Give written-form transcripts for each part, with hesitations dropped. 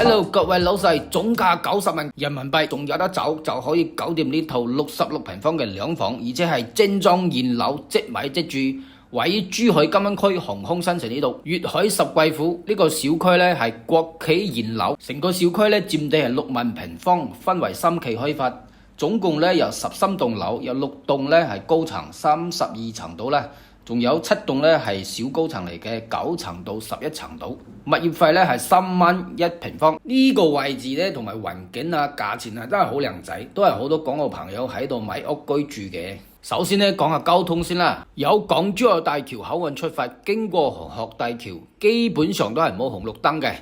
Hello，各位老細，總價90萬人民幣，仲有得走就可以搞掂呢套66平方嘅兩房，而且係精裝現樓，即買即住，位於珠海金灣區航空新城呢度。粵海十貴府呢個小區呢係國企現樓，成個小區呢佔地係6萬平方，分為3期開發，總共呢有13棟樓，有6棟呢係高層32層到啦。仲有7棟呢係小高層嚟嘅，9層到11層到，物業費呢係3蚊1平方。呢個位置呢同埋環境啊、價錢啊都係好靚仔，都係好多港澳朋友喺度買屋居住嘅。首先呢講下交通先啦，有港珠澳大橋口岸出發，經過紅鶴大橋，基本上都係冇紅綠燈嘅，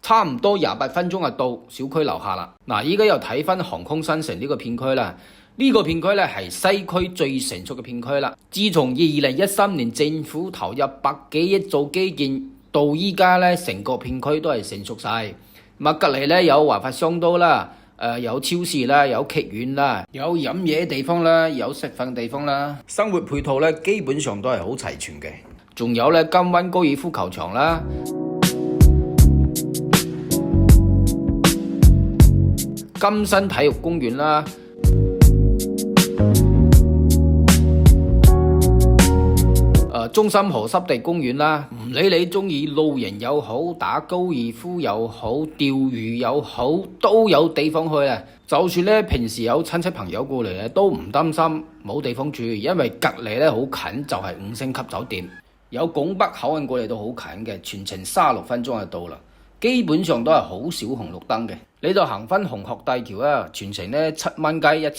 差唔多28分鐘就到小區樓下啦。嗱，依家又睇翻航空新城呢個片區啦。呢個片區咧係西區最成熟嘅片區啦。自從2013年政府投入100幾億做基建，到依家咧成個片區都係成熟晒。隔離咧有華發商都啦，有超市啦，有劇院啦，有飲嘢地方啦，有食飯地方啦，生活配套咧基本上都係好齊全嘅。仲有咧金灣高爾夫球場啦，金新體育公園啦。中心河濕地公園啦，唔理你中意露營又好，打高爾夫又好，釣魚又好，都有地方去啊！就算咧平時有親戚朋友過嚟咧，都唔擔心冇地方住，因為隔籬咧好近，就係5星級酒店，有拱北口岸過嚟都好近嘅，全程36分鐘就到啦。基本上都係好少紅綠燈嘅。你就行翻紅鶴大橋啊，全程咧7蚊雞一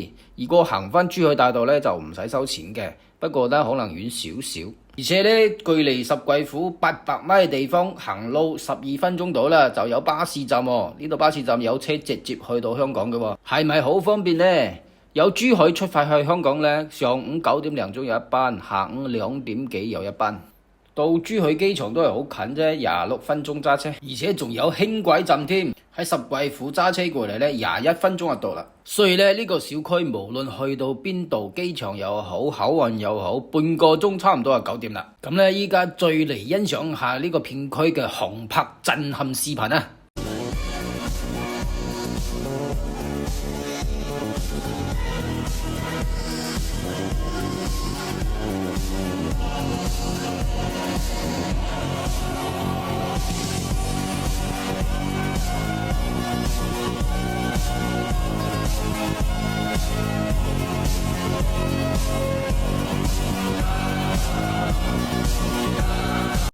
次。如果行翻珠海大道咧就唔使收錢嘅，不過咧可能遠少少。而且咧距離十貴府800米嘅地方，行路12分鐘到啦，就有巴士站喎。呢度巴士站有車直接去到香港嘅喎，係咪好方便呢？有珠海出發去香港咧，上午9點零鐘有一班，下午2點幾有一班。到珠海機場都係好近啫，26分鐘揸車，而且仲有輕軌站添。喺十貴府揸車過嚟咧，21分鐘就到啦。所以咧呢個小區無論去到邊度，機場又好，口岸又好，半個鐘差唔多就搞掂啦。咁咧依家再嚟欣賞下呢個片區嘅航拍震撼視頻啊！